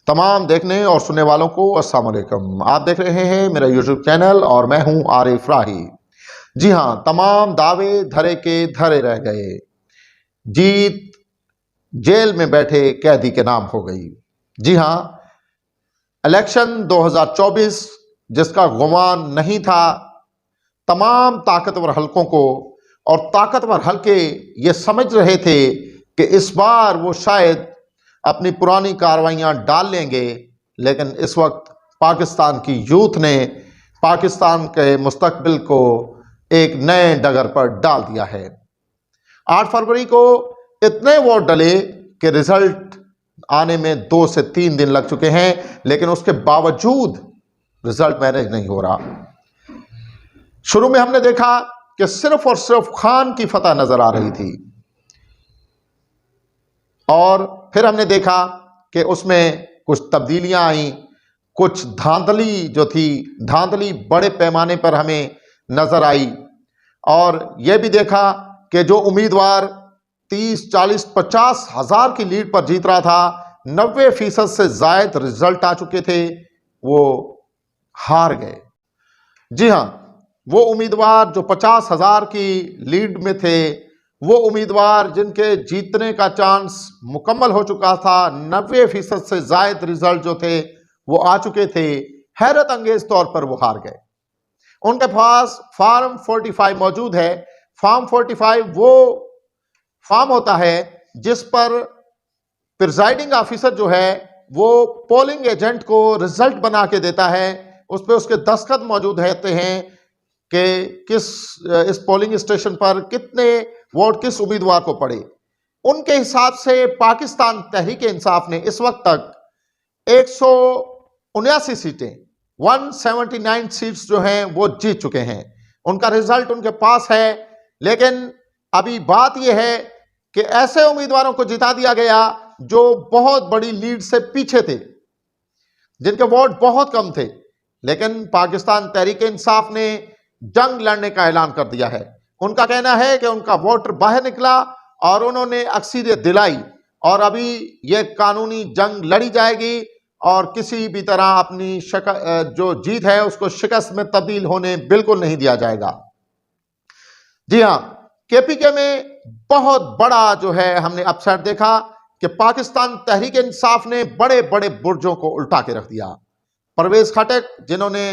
तमाम देखने और सुनने वालों को अस्सलाम वालेकुम। आप देख रहे हैं मेरा यूट्यूब चैनल और मैं हूं आरिफ राही। जी हां, तमाम दावे धरे के धरे रह गए। जीत जेल में बैठे कैदी के नाम हो गई। जी हां, इलेक्शन 2024 जिसका गुमान नहीं था, तमाम ताकतवर हलकों को, और ताकतवर हलके ये समझ रहे थे कि इस बार वो शायद अपनी पुरानी कार्रवाइयां डाल लेंगे, लेकिन इस वक्त पाकिस्तान की यूथ ने पाकिस्तान के मुस्तकबिल को एक नए डगर पर डाल दिया है। 8 फरवरी को इतने वोट डले कि रिजल्ट आने में 2 से 3 दिन लग चुके हैं, लेकिन उसके बावजूद रिजल्ट मैनेज नहीं हो रहा। शुरू में हमने देखा कि सिर्फ और सिर्फ खान की फतह नजर आ रही थी, और फिर हमने देखा कि उसमें कुछ तब्दीलियां आई, कुछ धांधली जो थी, धांधली बड़े पैमाने पर हमें नजर आई। और यह भी देखा कि जो उम्मीदवार 30, 40, 50 हजार की लीड पर जीत रहा था, 90% से जायद रिजल्ट आ चुके थे, वो हार गए। जी हां, वो उम्मीदवार जो 50 हजार की लीड में थे, वो उम्मीदवार जिनके जीतने का चांस मुकम्मल हो चुका था, 90% से जायद रिजल्ट जो थे वो आ चुके थे, हैरत अंगेज तौर पर वो हार गए। उनके पास फॉर्म 45 मौजूद है। फॉर्म 45 वो फॉर्म होता है जिस पर प्रिजाइडिंग ऑफिसर जो है वो पोलिंग एजेंट को रिजल्ट बना के देता है। उस पर उसके दस्तखत मौजूद रहते हैं कि इस पोलिंग स्टेशन पर कितने वोट किस उम्मीदवार को पड़े। उनके हिसाब से पाकिस्तान तहरीक इंसाफ ने इस वक्त तक 179 सीटें, 179 सीट्स जो हैं वो जीत चुके हैं। उनका रिजल्ट उनके पास है, लेकिन अभी बात यह है कि ऐसे उम्मीदवारों को जिता दिया गया जो बहुत बड़ी लीड से पीछे थे, जिनके वोट बहुत कम थे। लेकिन पाकिस्तान तहरीक इंसाफ ने जंग लड़ने का ऐलान कर दिया है। उनका कहना है कि उनका वोटर बाहर निकला और उन्होंने अक्सरियत दिलाई, और अभी यह कानूनी जंग लड़ी जाएगी और किसी भी तरह अपनी जो जीत है उसको शिकस्त में तब्दील होने बिल्कुल नहीं दिया जाएगा। जी हां, केपीके में बहुत बड़ा जो है हमने अपसेट देखा कि पाकिस्तान तहरीक इंसाफ ने बड़े बड़े बुर्जों को उल्टा के रख दिया। परवेज खटक, जिन्होंने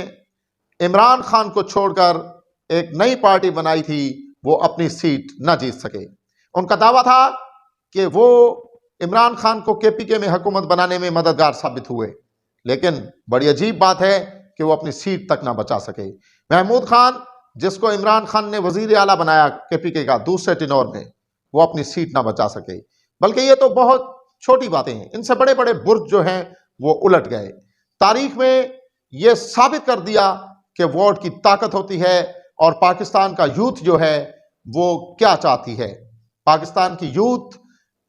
इमरान खान को छोड़कर एक नई पार्टी बनाई थी, वो अपनी सीट न जीत सके। उनका दावा था कि वो इमरान खान को केपीके में हुकूमत बनाने में मददगार साबित हुए, लेकिन बड़ी अजीब बात है कि वो अपनी सीट तक ना बचा सके। महमूद खान, जिसको इमरान खान ने वजीर आला बनाया केपीके का दूसरे टेन्योर में, वो अपनी सीट ना बचा सके। बल्कि ये तो बहुत छोटी बातें हैं, इनसे बड़े बड़े बुर्ज जो हैं वो उलट गए। तारीख में ये साबित कर दिया कि वोट की ताकत होती है, और पाकिस्तान का यूथ जो है वो क्या चाहती है। पाकिस्तान की यूथ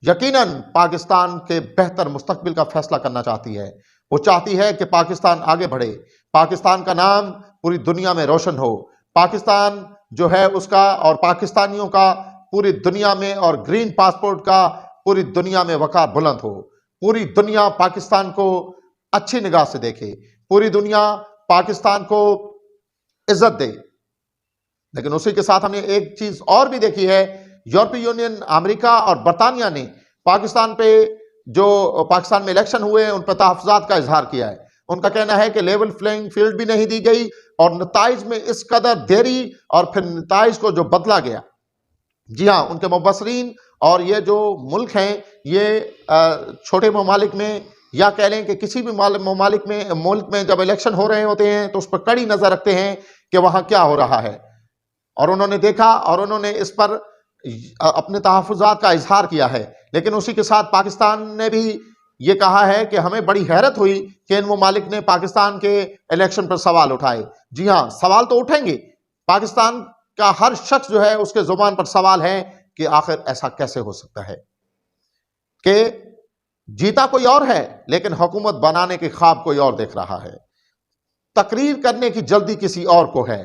यकीनन पाकिस्तान के बेहतर मुस्तकबिल का फैसला करना चाहती है। वो चाहती है कि पाकिस्तान आगे बढ़े, पाकिस्तान का नाम पूरी दुनिया में रोशन हो, पाकिस्तान जो है उसका और पाकिस्तानियों का पूरी दुनिया में, और ग्रीन पासपोर्ट का पूरी दुनिया में वकार बुलंद हो, पूरी दुनिया पाकिस्तान को अच्छी निगाह से देखे, पूरी दुनिया पाकिस्तान को इज्जत दे। लेकिन उसी के साथ हमने एक चीज और भी देखी है, यूरोपीय यूनियन, अमेरिका और बरतानिया ने पाकिस्तान पे, जो पाकिस्तान में इलेक्शन हुए उन पर तहफ्फुज़ात का इजहार किया है। उनका कहना है कि लेवल प्लेइंग फील्ड भी नहीं दी गई, और नताइज में इस कदर देरी, और फिर नताइज को जो बदला गया। जी हाँ, उनके मुबस्सरीन और ये जो मुल्क हैं, ये छोटे ममालिक में, या कह लें कि किसी भी मुल्क में जब इलेक्शन हो रहे होते हैं तो उस पर कड़ी नजर रखते हैं कि वहां क्या हो रहा है। और उन्होंने देखा और उन्होंने इस पर अपने तहफ्फुज़ात का इजहार किया है। लेकिन उसी के साथ पाकिस्तान ने भी ये कहा है कि हमें बड़ी हैरत हुई कि इन ममालिक ने पाकिस्तान के इलेक्शन पर सवाल उठाए। जी हाँ, सवाल तो उठेंगे। पाकिस्तान का हर शख्स जो है उसके जुबान पर सवाल है कि आखिर ऐसा कैसे हो सकता है कि जीता कोई और है, लेकिन हुकूमत बनाने के ख्वाब कोई और देख रहा है, तकरीर करने की जल्दी किसी और को है,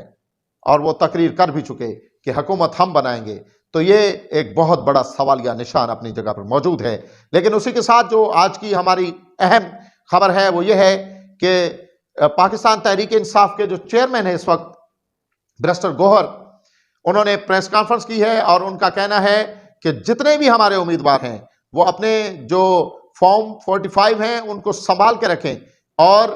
और वो तकरीर कर भी चुके कि हुकूमत हम बनाएंगे। तो ये एक बहुत बड़ा सवालिया निशान अपनी जगह पर मौजूद है। लेकिन उसी के साथ जो आज की हमारी अहम खबर है वो ये है कि पाकिस्तान तहरीक इंसाफ के जो चेयरमैन है इस वक्त बैरिस्टर गौहर, उन्होंने प्रेस कॉन्फ्रेंस की है और उनका कहना है कि जितने भी हमारे उम्मीदवार हैं वो अपने जो फॉर्म 45 हैं उनको संभाल के रखें और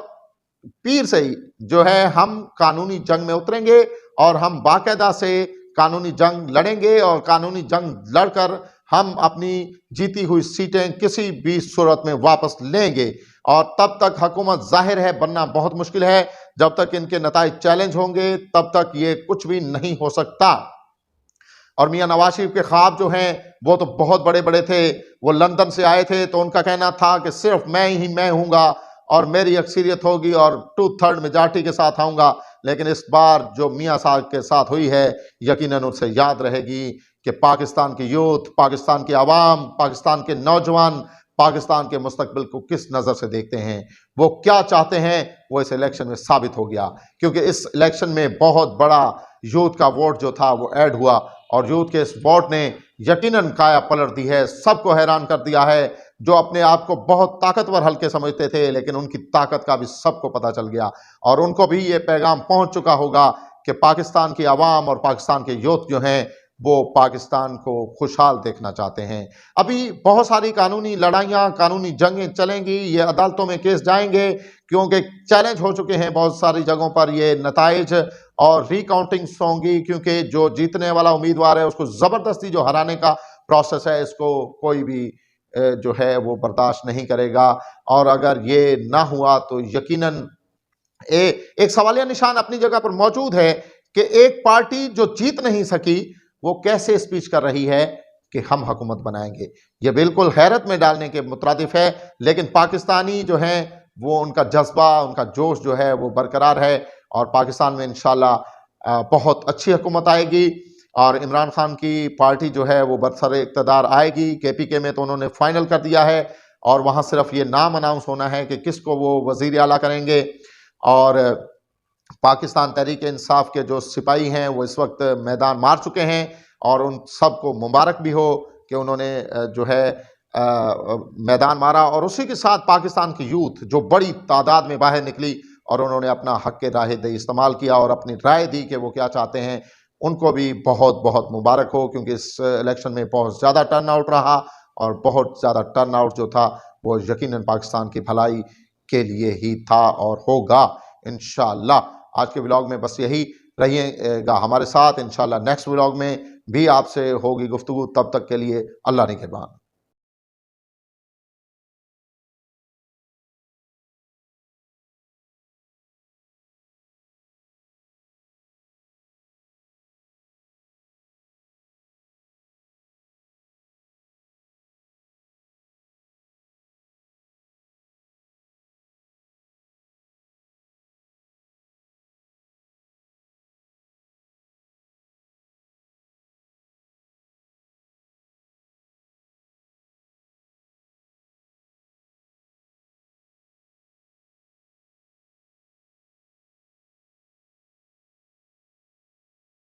पीर से ही जो है हम कानूनी जंग में उतरेंगे और हम बाकायदा से कानूनी जंग लड़ेंगे और कानूनी जंग लड़कर हम अपनी जीती हुई सीटें किसी भी सूरत में वापस लेंगे। और तब तक हुकूमत जाहिर है बनना बहुत मुश्किल है, जब तक इनके नताइज चैलेंज होंगे तब तक ये कुछ भी नहीं हो सकता। और मियां नवाज शरीफ के ख्वाब जो हैं वो तो बहुत बड़े बड़े थे। वो लंदन से आए थे तो उनका कहना था कि सिर्फ मैं ही मैं हूँगा और मेरी अक्सरियत होगी और 2/3 मेजॉरिटी के साथ आऊँगा। लेकिन इस बार जो मियां साहब के साथ हुई है यकीनन उनसे याद रहेगी कि पाकिस्तान की यूथ, पाकिस्तान की आवाम, पाकिस्तान के नौजवान पाकिस्तान के मुस्तकबिल को किस नज़र से देखते हैं, वो क्या चाहते हैं, वो इस इलेक्शन में साबित हो गया। क्योंकि इस इलेक्शन में बहुत बड़ा यूथ का वोट जो था वो ऐड हुआ और यूथ के इस वोट ने यकीनन काया पलट दी है, सबको हैरान कर दिया है। जो अपने आप को बहुत ताकतवर हल्के समझते थे लेकिन उनकी ताकत का भी सबको पता चल गया और उनको भी ये पैगाम पहुंच चुका होगा कि पाकिस्तान की आवाम और पाकिस्तान के यूथ जो हैं वो पाकिस्तान को खुशहाल देखना चाहते हैं। अभी बहुत सारी कानूनी लड़ाइयाँ, कानूनी जंगें चलेंगी, ये अदालतों में केस जाएंगे क्योंकि चैलेंज हो चुके हैं बहुत सारी जगहों पर ये नताइज और रिकाउंटिंग्स होंगी क्योंकि जो जीतने वाला उम्मीदवार है उसको ज़बरदस्ती जो हराने का प्रोसेस है इसको कोई भी जो है वो बर्दाश्त नहीं करेगा। और अगर ये ना हुआ तो यकीनन एक सवालिया निशान अपनी जगह पर मौजूद है कि एक पार्टी जो जीत नहीं सकी वो कैसे स्पीच कर रही है कि हम हुकूमत बनाएंगे। ये बिल्कुल हैरत में डालने के मुतरादिफ है। लेकिन पाकिस्तानी जो हैं वो उनका जज्बा, उनका जोश जो है वो बरकरार है और पाकिस्तान में इंशाल्लाह बहुत अच्छी हुकूमत आएगी और इमरान खान की पार्टी जो है वो बरसर इक़्तिदार आएगी। KPK में तो उन्होंने फाइनल कर दिया है और वहाँ सिर्फ ये नाम अनाउंस होना है कि किसको वो वज़ीर आला करेंगे। और पाकिस्तान तहरीक इंसाफ के जो सिपाही हैं वो इस वक्त मैदान मार चुके हैं और उन सबको मुबारक भी हो कि उन्होंने जो है मैदान मारा। और उसी के साथ पाकिस्तान की यूथ जो बड़ी तादाद में बाहर निकली और उन्होंने अपना हक के राह दही इस्तेमाल किया और अपनी राय दी कि वो क्या चाहते हैं, उनको भी बहुत बहुत मुबारक हो क्योंकि इस इलेक्शन में बहुत ज़्यादा टर्न आउट रहा और बहुत ज़्यादा टर्न आउट जो था वो यकीनन पाकिस्तान की भलाई के लिए ही था और होगा इंशाअल्लाह। आज के व्लॉग में बस यही, रहिएगा हमारे साथ। इंशाअल्लाह नेक्स्ट व्लॉग में भी आपसे होगी गुफ्तगू। तब तक के लिए अल्लाह निगहबान।